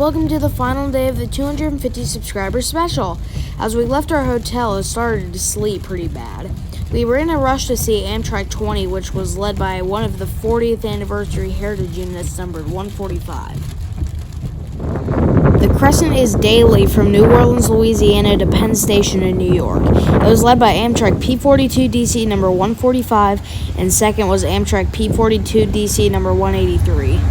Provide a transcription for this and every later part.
Welcome to the final day of the 250 subscriber special. As we left our hotel, it started to sleep pretty bad. We were in a rush to see Amtrak 20, which was led by one of the 40th anniversary heritage units numbered 145. The Crescent is daily from New Orleans, Louisiana to Penn Station in New York. It was led by Amtrak P42 DC number 145, and second was Amtrak P42 DC number 183.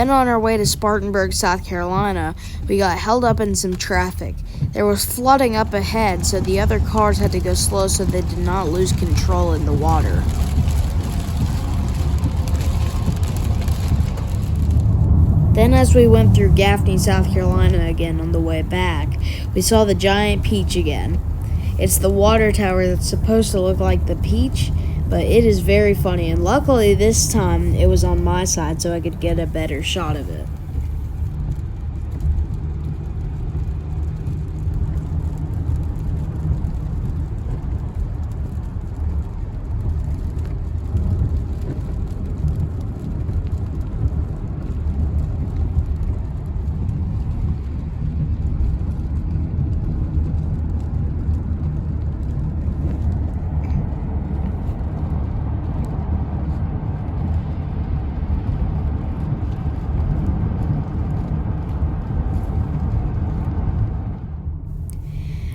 Then on our way to Spartanburg, South Carolina, we got held up in some traffic. There was flooding up ahead, so the other cars had to go slow so they did not lose control in the water. Then as we went through Gaffney, South Carolina again on the way back, we saw the giant peach again. It's the water tower that's supposed to look like the peach, but it is very funny, and luckily this time it was on my side so I could get a better shot of it.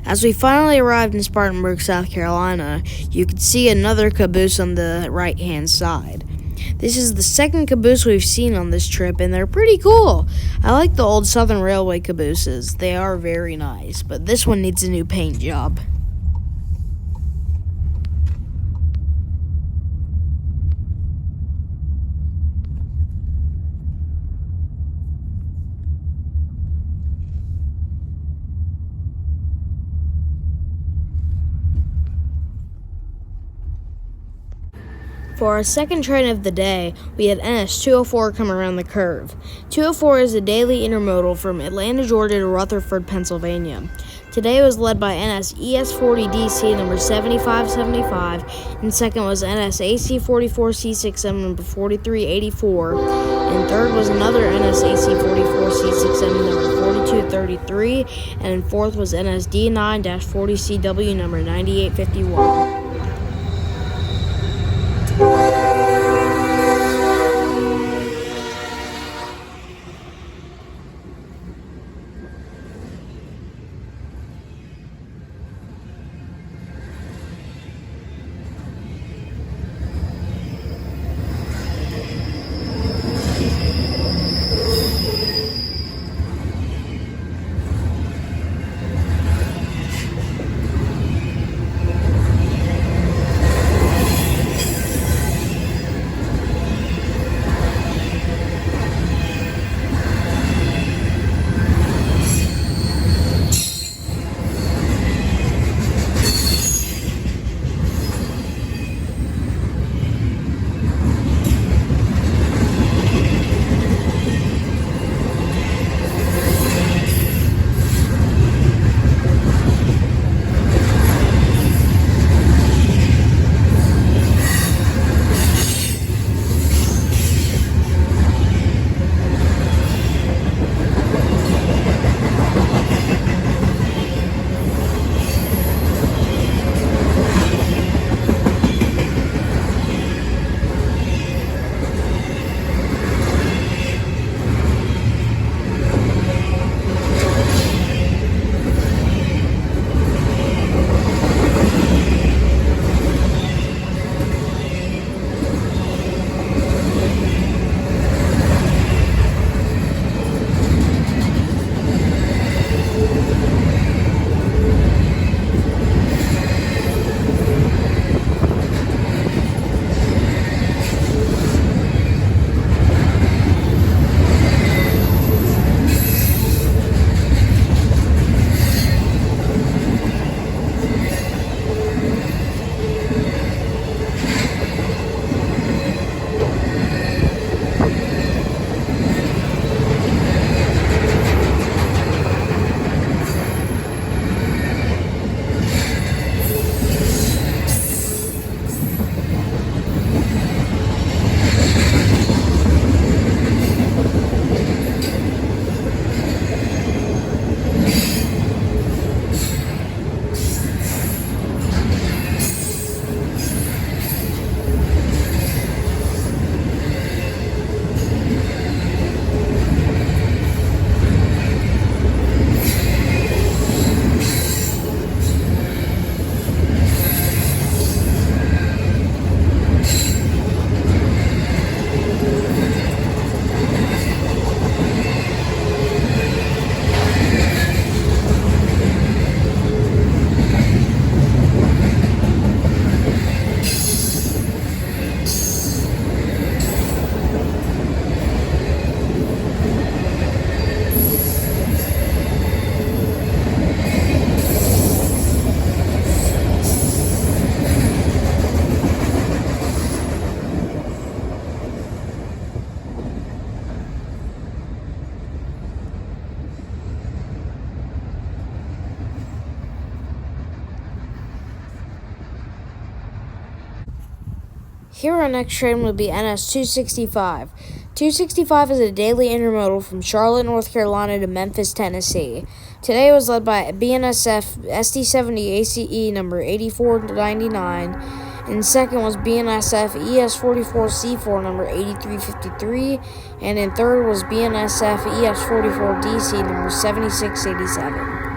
As we finally arrived in Spartanburg, South Carolina, you could see another caboose on the right-hand side. This is the second caboose we've seen on this trip, and they're pretty cool. I like the old Southern Railway cabooses. They are very nice, but this one needs a new paint job. For our second train of the day, we had NS 204 come around the curve. 204 is a daily intermodal from Atlanta, Georgia to Rutherford, Pennsylvania. Today it was led by NS ES40 DC number 7575, and second was NS AC44 C6M number 4384, and third was another NS AC44 C6M number 4233, and fourth was NS D9-40CW number 9851. Here our next train would be NS 265. 265 is a daily intermodal from Charlotte, North Carolina to Memphis, Tennessee. Today it was led by BNSF SD70 ACE number 8499, and second was BNSF ES44C4 number 8353, and in third was BNSF ES44DC number 7687.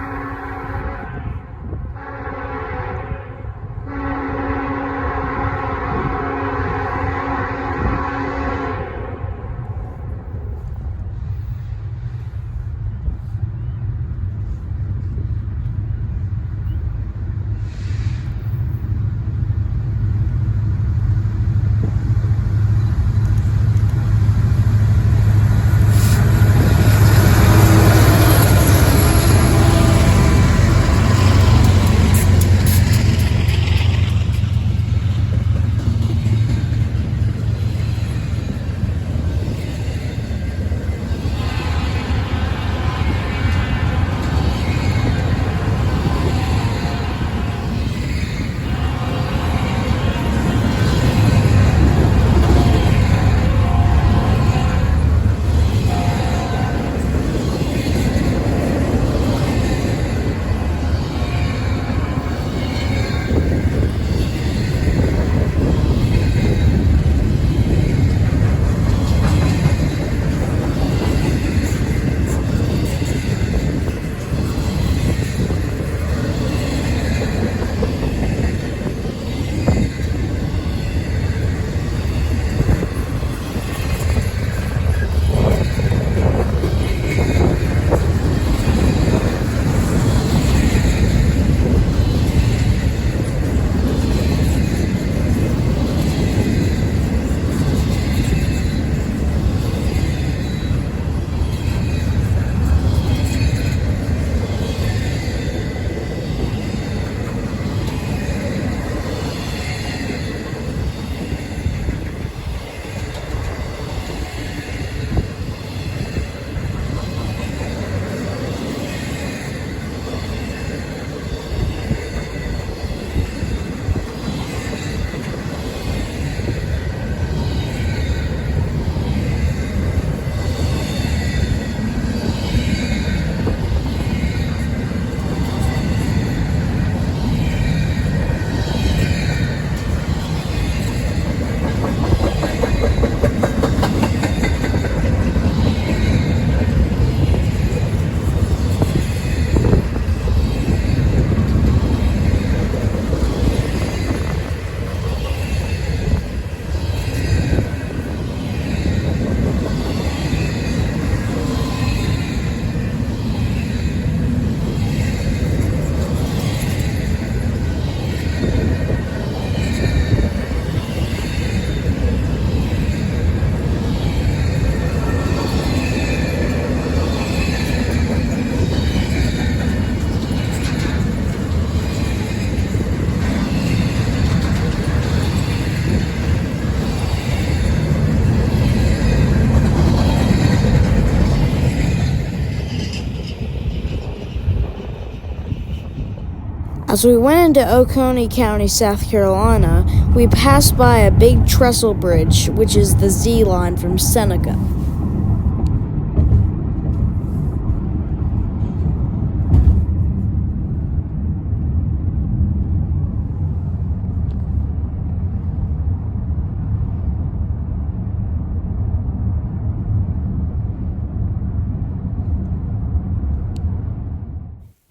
As we went into Oconee County, South Carolina, we passed by a big trestle bridge, which is the Z line from Seneca.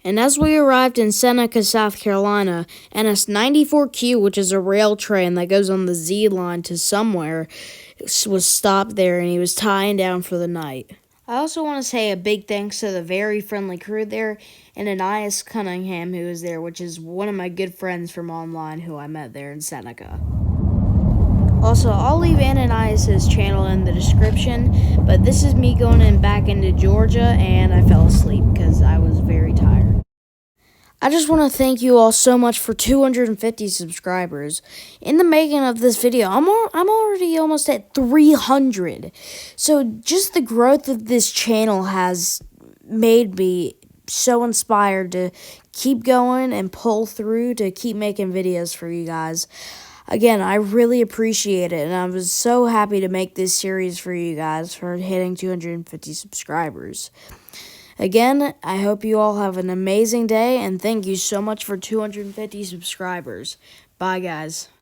And as we arrived in Seneca, South Carolina, NS94Q, which is a rail train that goes on the Z line to somewhere, was stopped there, and he was tying down for the night. I also want to say a big thanks to the very friendly crew there, and Ananias Cunningham, who was there, which is one of my good friends from online who I met there in Seneca. Also, I'll leave Ananias' channel in the description, but this is me going back into Georgia, and I fell asleep because I was very tired. I just want to thank you all so much for 250 subscribers. In the making of this video, I'm already almost at 300. So just the growth of this channel has made me so inspired to keep going and pull through to keep making videos for you guys. Again, I really appreciate it, and I was so happy to make this series for you guys for hitting 250 subscribers. Again, I hope you all have an amazing day, and thank you so much for 250 subscribers. Bye, guys.